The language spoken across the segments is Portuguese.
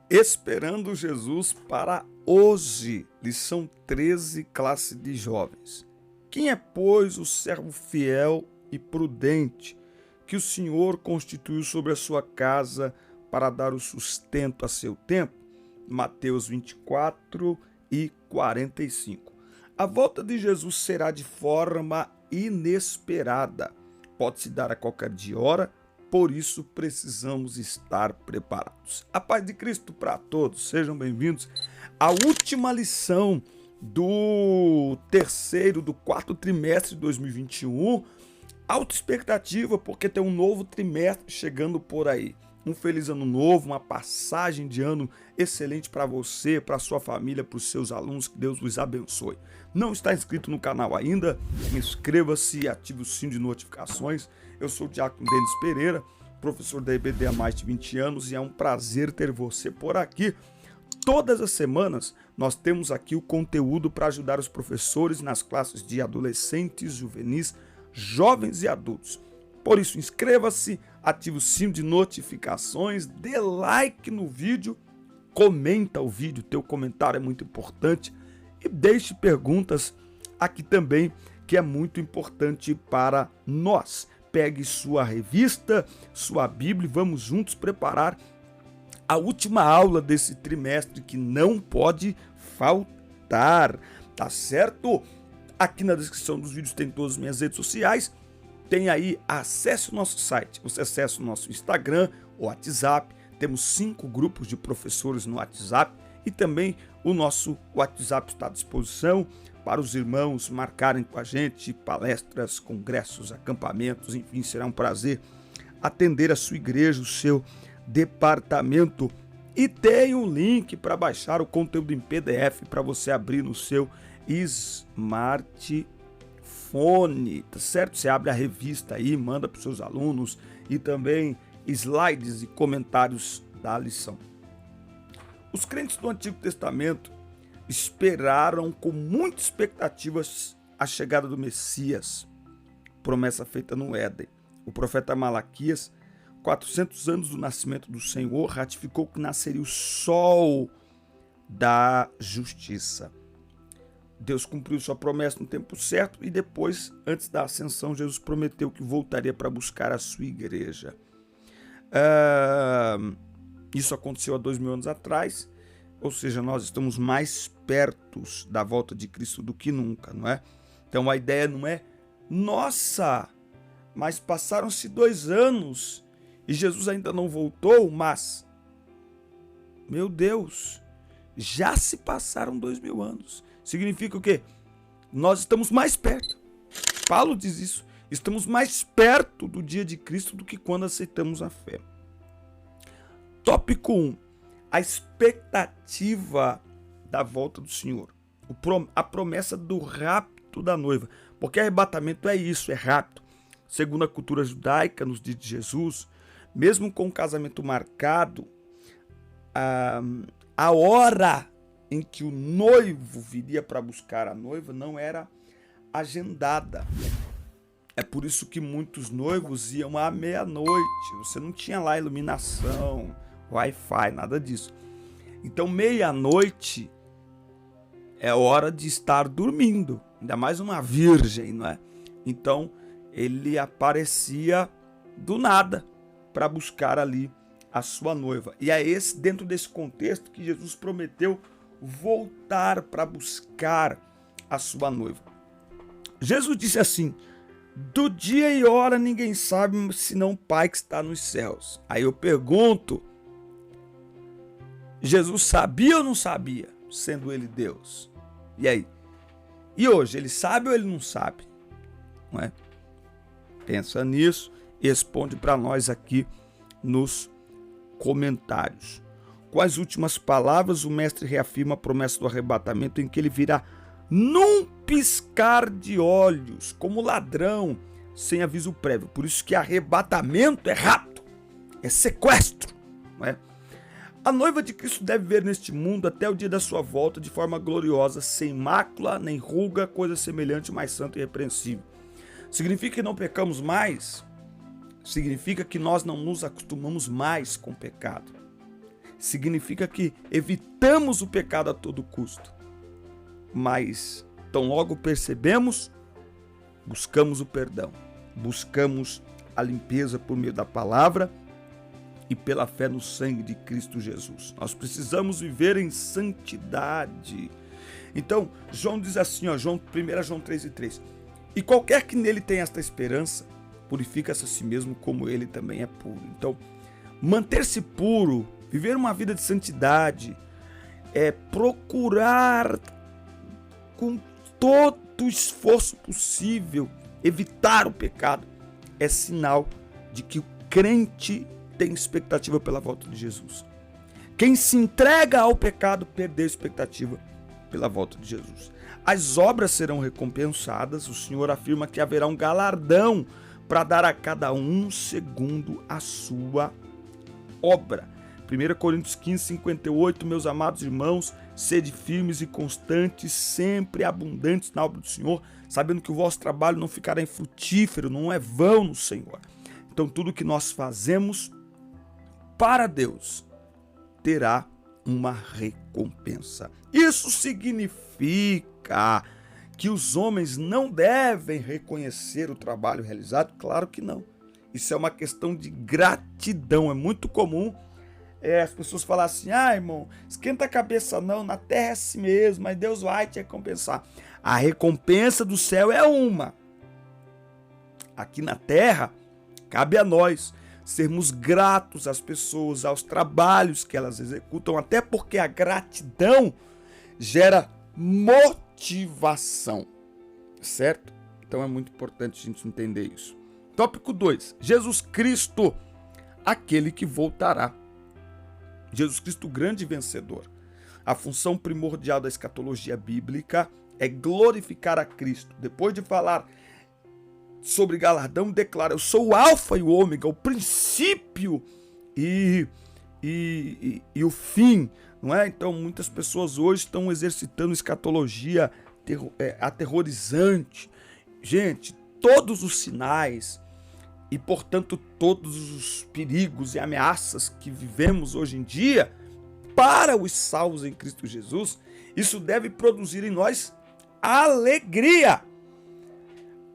Esperando Jesus para hoje, lição 13, classe de jovens. Quem é, pois, o servo fiel e prudente que o Senhor constituiu sobre a sua casa para dar o sustento a seu tempo? Mateus 24 e 45. A volta de Jesus será de forma inesperada. Pode se dar a qualquer dia e hora, por isso precisamos estar preparados. A paz de Cristo para todos, sejam bem-vindos à última lição do quarto trimestre de 2021. Alta expectativa, porque tem um novo trimestre chegando por aí. Um feliz ano novo, uma passagem de ano excelente para você, para sua família, para os seus alunos, que Deus os abençoe. Não está inscrito no canal ainda? Inscreva-se e ative o sino de notificações. Eu sou o Diácono Denis Pereira, professor da EBD há mais de 20 anos e é um prazer ter você por aqui. Todas as semanas nós temos aqui o conteúdo para ajudar os professores nas classes de adolescentes, juvenis, jovens e adultos. Por isso, inscreva-se, ative o sino de notificações, dê like no vídeo, comenta o vídeo, teu comentário é muito importante e deixe perguntas aqui também, que é muito importante para nós. Pegue sua revista, sua Bíblia e vamos juntos preparar a última aula desse trimestre que não pode faltar, tá certo? Aqui na descrição dos vídeos tem todas as minhas redes sociais. Tem aí, acesse o nosso site, você acessa o nosso Instagram, o WhatsApp, temos 5 grupos de professores no WhatsApp e também o nosso WhatsApp está à disposição para os irmãos marcarem com a gente palestras, congressos, acampamentos, enfim, será um prazer atender a sua igreja, o seu departamento. E tem um link para baixar o conteúdo em PDF para você abrir no seu smartphone, tá certo? Você abre a revista aí, manda para os seus alunos e também slides e comentários da lição. Os crentes do Antigo Testamento esperaram com muitas expectativas a chegada do Messias, promessa feita no Éden. O profeta Malaquias, 400 anos do nascimento do Senhor, ratificou que nasceria o sol da justiça. Deus cumpriu sua promessa no tempo certo e depois, antes da ascensão, Jesus prometeu que voltaria para buscar a sua igreja. Isso aconteceu há 2000 anos atrás, ou seja, nós estamos mais perto da volta de Cristo do que nunca, não é? Então a ideia não é, nossa, mas passaram-se 2 anos e Jesus ainda não voltou, mas, meu Deus, já se passaram 2000 anos. Significa o quê? Nós estamos mais perto. Paulo diz isso. Estamos mais perto do dia de Cristo do que quando aceitamos a fé. Tópico 1. A expectativa da volta do Senhor. A promessa do rapto da noiva. Porque arrebatamento é isso, é rapto. Segundo a cultura judaica, nos dias de Jesus, mesmo com o casamento marcado, a hora em que o noivo viria para buscar a noiva não era agendada. É por isso que muitos noivos iam à meia-noite. Você não tinha lá iluminação, Wi-Fi, nada disso. Então meia-noite é hora de estar dormindo, ainda mais uma virgem, não é? Então ele aparecia do nada para buscar ali a sua noiva. E é dentro desse contexto que Jesus prometeu voltar para buscar a sua noiva. Jesus disse assim: do dia e hora ninguém sabe, senão o Pai que está nos céus. Aí eu pergunto, Jesus sabia ou não sabia, sendo ele Deus? E aí? E hoje, ele sabe ou ele não sabe? Não é? Pensa nisso e responde para nós aqui nos comentários. Com as últimas palavras, o mestre reafirma a promessa do arrebatamento em que ele virá num piscar de olhos, como ladrão, sem aviso prévio. Por isso que arrebatamento é rapto, é sequestro, não é? A noiva de Cristo deve ver neste mundo até o dia da sua volta de forma gloriosa, sem mácula, nem ruga, coisa semelhante, mais santo e irrepreensível. Significa que não pecamos mais? Significa que nós não nos acostumamos mais com o pecado. significa que evitamos o pecado a todo custo. Mas, tão logo percebemos, buscamos o perdão, buscamos a limpeza por meio da palavra e pela fé no sangue de Cristo Jesus. Nós precisamos viver em santidade. Então, João diz assim, 1 João 3:3. E qualquer que nele tenha esta esperança, purifica-se a si mesmo como ele também é puro. Então, manter-se puro, viver uma vida de santidade, é procurar com todo o esforço possível evitar o pecado, é sinal de que o crente tem expectativa pela volta de Jesus. Quem se entrega ao pecado perdeu a expectativa pela volta de Jesus. As obras serão recompensadas, o Senhor afirma que haverá um galardão para dar a cada um segundo a sua obra. 1 Coríntios 15:58, meus amados irmãos, sede firmes e constantes, sempre abundantes na obra do Senhor, sabendo que o vosso trabalho não ficará infrutífero, não é vão no Senhor. Então tudo que nós fazemos para Deus terá uma recompensa. Isso significa que os homens não devem reconhecer o trabalho realizado? Claro que não. Isso é uma questão de gratidão. É muito comum as pessoas falarem assim, irmão, esquenta a cabeça não, na terra é assim mesmo, mas Deus vai te recompensar. A recompensa do céu é uma. Aqui na terra, cabe a nós sermos gratos às pessoas, aos trabalhos que elas executam, até porque a gratidão gera motivação, certo? Então é muito importante a gente entender isso. Tópico 2, Jesus Cristo, aquele que voltará. Jesus Cristo, grande vencedor. A função primordial da escatologia bíblica é glorificar a Cristo. Depois de falar sobre galardão, declara, eu sou o alfa e o ômega, o princípio e o fim, não é? Então muitas pessoas hoje estão exercitando escatologia aterrorizante. Gente, todos os sinais e, portanto, todos os perigos e ameaças que vivemos hoje em dia, para os salvos em Cristo Jesus, isso deve produzir em nós alegria.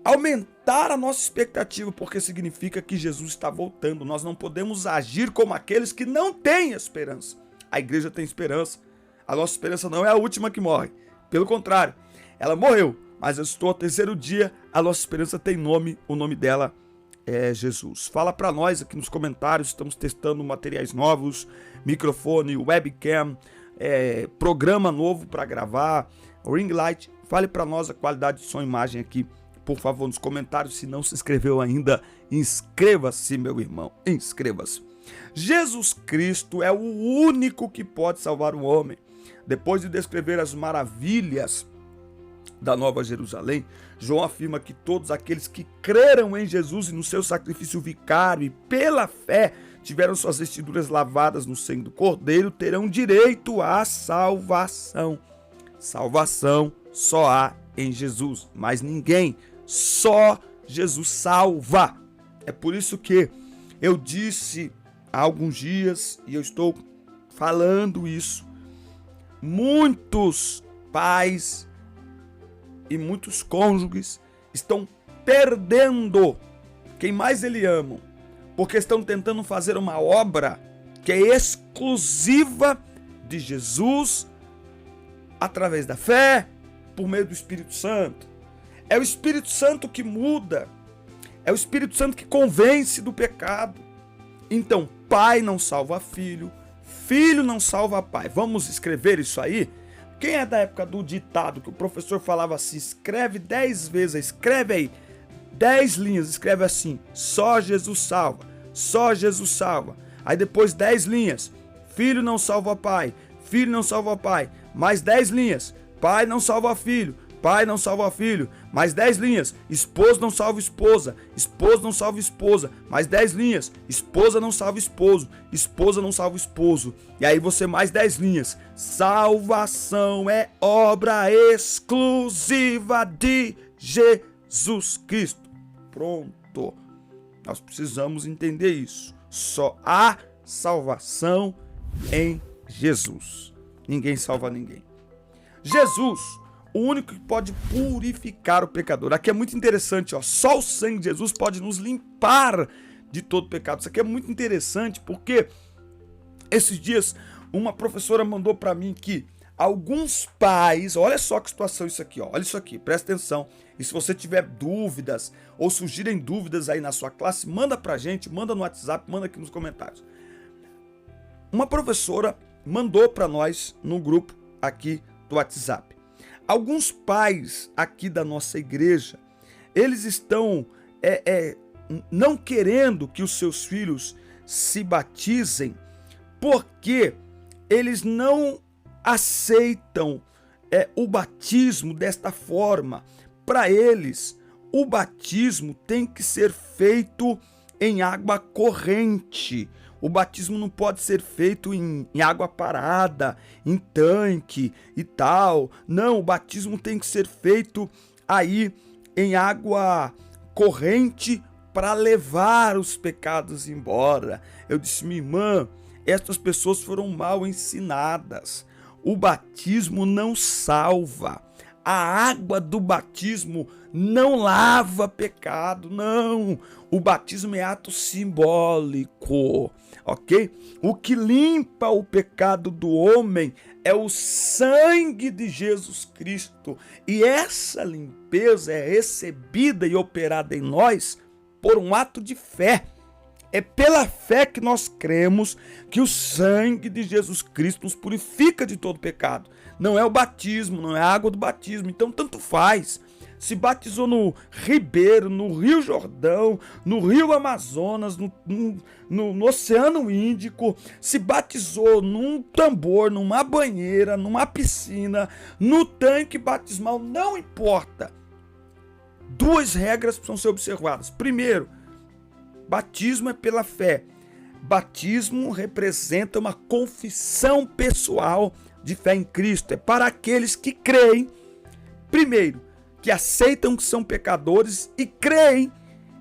Aumentar a nossa expectativa, porque significa que Jesus está voltando. Nós não podemos agir como aqueles que não têm esperança. A igreja tem esperança. A nossa esperança não é a última que morre. Pelo contrário, ela morreu, mas eu estou ao terceiro dia, a nossa esperança tem nome, o nome dela é Jesus. Fala para nós aqui nos comentários, estamos testando materiais novos, microfone, webcam, programa novo para gravar, ring light. Fale para nós a qualidade de som e imagem aqui, por favor, nos comentários. Se não se inscreveu ainda, inscreva-se, meu irmão, inscreva-se. Jesus Cristo é o único que pode salvar o homem. Depois de descrever as maravilhas da Nova Jerusalém, João afirma que todos aqueles que creram em Jesus e no seu sacrifício vicário e pela fé tiveram suas vestiduras lavadas no sangue do Cordeiro, terão direito à salvação. Salvação só há em Jesus, mas ninguém, só Jesus salva. É por isso que eu disse há alguns dias, e eu estou falando isso, muitos pais e muitos cônjuges estão perdendo quem mais eles amam, porque estão tentando fazer uma obra que é exclusiva de Jesus, através da fé, por meio do Espírito Santo. É o Espírito Santo que muda, é o Espírito Santo que convence do pecado. Então, pai não salva filho, filho não salva pai. Vamos escrever isso aí? Quem é da época do ditado, que o professor falava assim, escreve 10 vezes, escreve aí, 10 linhas, escreve assim, só Jesus salva, só Jesus salva. Aí depois 10 linhas, filho não salva pai, filho não salva pai. Mais 10 linhas, pai não salva filho, pai não salva filho. Mais 10 linhas, esposo não salva esposa, esposo não salva esposa. Mais 10 linhas, esposa não salva esposo, esposa não salva esposo. E aí você mais 10 linhas, salvação é obra exclusiva de Jesus Cristo. Pronto. Nós precisamos entender isso. Só há salvação em Jesus. Ninguém salva ninguém. Jesus, o único que pode purificar o pecador. Aqui é muito interessante, ó. Só o sangue de Jesus pode nos limpar de todo pecado. Isso aqui é muito interessante porque esses dias uma professora mandou para mim que alguns pais, olha só que situação isso aqui, ó. Olha isso aqui, presta atenção. E se você tiver dúvidas ou surgirem dúvidas aí na sua classe, manda pra gente, manda no WhatsApp, manda aqui nos comentários. Uma professora mandou para nós no grupo aqui do WhatsApp. Alguns pais aqui da nossa igreja, eles estão não querendo que os seus filhos se batizem porque eles não aceitam o batismo desta forma. Para eles, o batismo tem que ser feito em água corrente. O batismo não pode ser feito em água parada, em tanque e tal. Não, o batismo tem que ser feito aí em água corrente para levar os pecados embora. Eu disse, minha irmã, estas pessoas foram mal ensinadas. O batismo não salva. A água do batismo não lava pecado, não. O batismo é ato simbólico, ok? O que limpa o pecado do homem é o sangue de Jesus Cristo. E essa limpeza é recebida e operada em nós por um ato de fé. É pela fé que nós cremos que o sangue de Jesus Cristo nos purifica de todo pecado. Não é o batismo, não é a água do batismo. Então, tanto faz. Se batizou no Ribeiro, no Rio Jordão, no Rio Amazonas, no Oceano Índico, se batizou num tambor, numa banheira, numa piscina, no tanque batismal, não importa. Duas regras precisam ser observadas. Primeiro, batismo é pela fé. Batismo representa uma confissão pessoal de fé em Cristo. É para aqueles que creem, primeiro, que aceitam que são pecadores e creem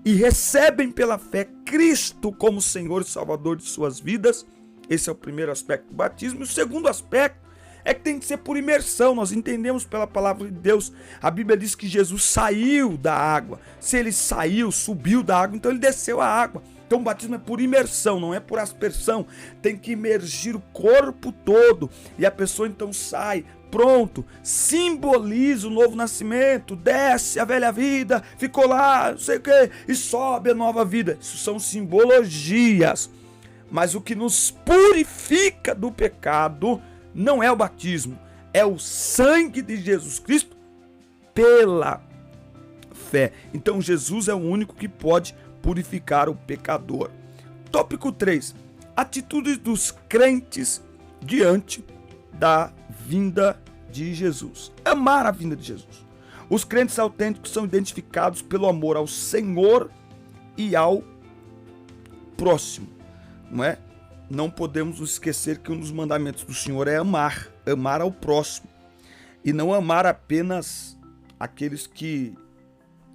e recebem pela fé Cristo como Senhor e Salvador de suas vidas. Esse é o primeiro aspecto do batismo. E o segundo aspecto é que tem que ser por imersão. Nós entendemos pela palavra de Deus. A Bíblia diz que Jesus saiu da água. Se ele saiu, subiu da água, então ele desceu a água. Então o batismo é por imersão, não é por aspersão. Tem que imergir o corpo todo. E a pessoa então sai, pronto, simboliza o novo nascimento, desce a velha vida, ficou lá, não sei o que, e sobe a nova vida. Isso são simbologias. Mas o que nos purifica do pecado não é o batismo, é o sangue de Jesus Cristo pela fé. Então Jesus é o único que pode purificar o pecador. Tópico 3. Atitudes dos crentes diante da vinda de Jesus. Amar a vinda de Jesus. Os crentes autênticos são identificados pelo amor ao Senhor e ao próximo, não é? Não podemos nos esquecer que um dos mandamentos do Senhor é amar ao próximo, e não amar apenas aqueles que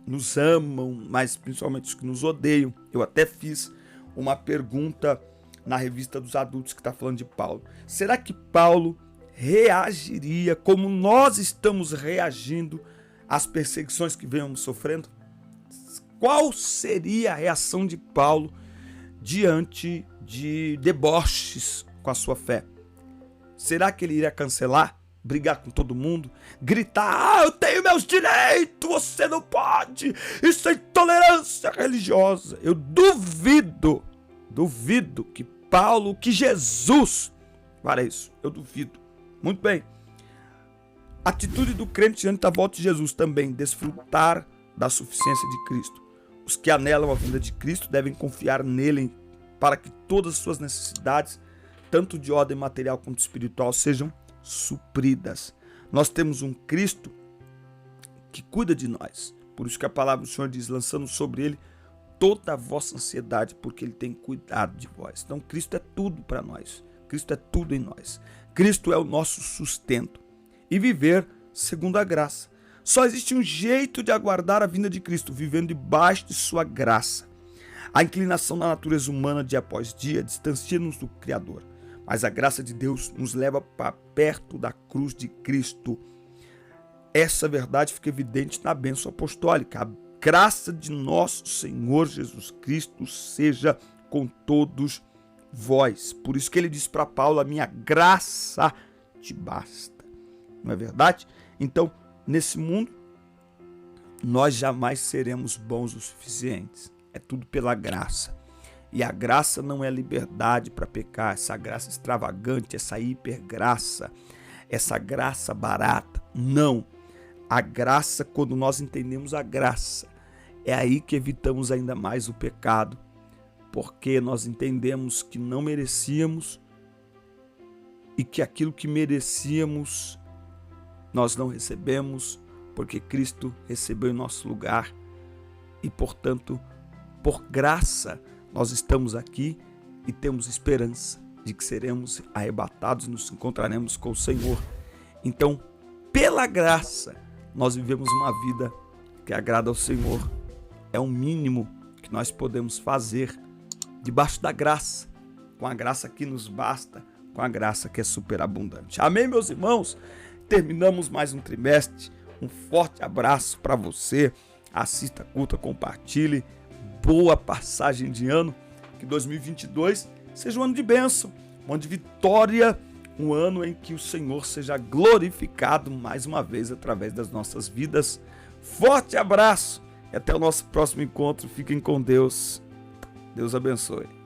nos amam, mas principalmente os que nos odeiam. Eu até fiz uma pergunta na revista dos adultos que está falando de Paulo. Será que Paulo reagiria como nós estamos reagindo às perseguições que vemos sofrendo? Qual seria a reação de Paulo diante de deboches com a sua fé? Será que ele iria cancelar? Brigar com todo mundo? Gritar, eu tenho meus direitos, você não pode, isso é intolerância religiosa. Eu duvido que Paulo, que Jesus fará isso. Eu duvido. Muito bem. Atitude do crente diante da volta de Jesus também, desfrutar da suficiência de Cristo. Os que anelam a vinda de Cristo devem confiar nele para que todas as suas necessidades, tanto de ordem material quanto espiritual, sejam supridas. Nós temos um Cristo que cuida de nós. Por isso que a palavra do Senhor diz, lançando sobre ele toda a vossa ansiedade, porque ele tem cuidado de vós. Então Cristo é tudo para nós. Cristo é tudo em nós. Cristo é o nosso sustento. E viver segundo a graça. Só existe um jeito de aguardar a vinda de Cristo, vivendo debaixo de sua graça. A inclinação da natureza humana dia após dia distancia-nos do Criador. mas a graça de Deus nos leva para perto da cruz de Cristo. Essa verdade fica evidente na bênção apostólica. A graça de nosso Senhor Jesus Cristo seja com todos vós. Por isso que ele diz para Paulo: a minha graça te basta. Não é verdade? Então, nesse mundo, nós jamais seremos bons o suficientes. É tudo pela graça. E a graça não é liberdade para pecar, essa graça extravagante, essa hipergraça, essa graça barata. Não. A graça, quando nós entendemos a graça, é aí que evitamos ainda mais o pecado, porque nós entendemos que não merecíamos e que aquilo que merecíamos nós não recebemos, porque Cristo recebeu em nosso lugar e, portanto, por graça, nós estamos aqui e temos esperança de que seremos arrebatados e nos encontraremos com o Senhor. Então, pela graça, nós vivemos uma vida que agrada ao Senhor. É o mínimo que nós podemos fazer debaixo da graça, com a graça que nos basta, com a graça que é superabundante. Amém, meus irmãos? Terminamos mais um trimestre. Um forte abraço para você. Assista, curta, compartilhe. Boa passagem de ano. Que 2022 seja um ano de bênção, um ano de vitória, um ano em que o Senhor seja glorificado mais uma vez através das nossas vidas. Forte abraço e até o nosso próximo encontro. Fiquem com Deus. Deus abençoe.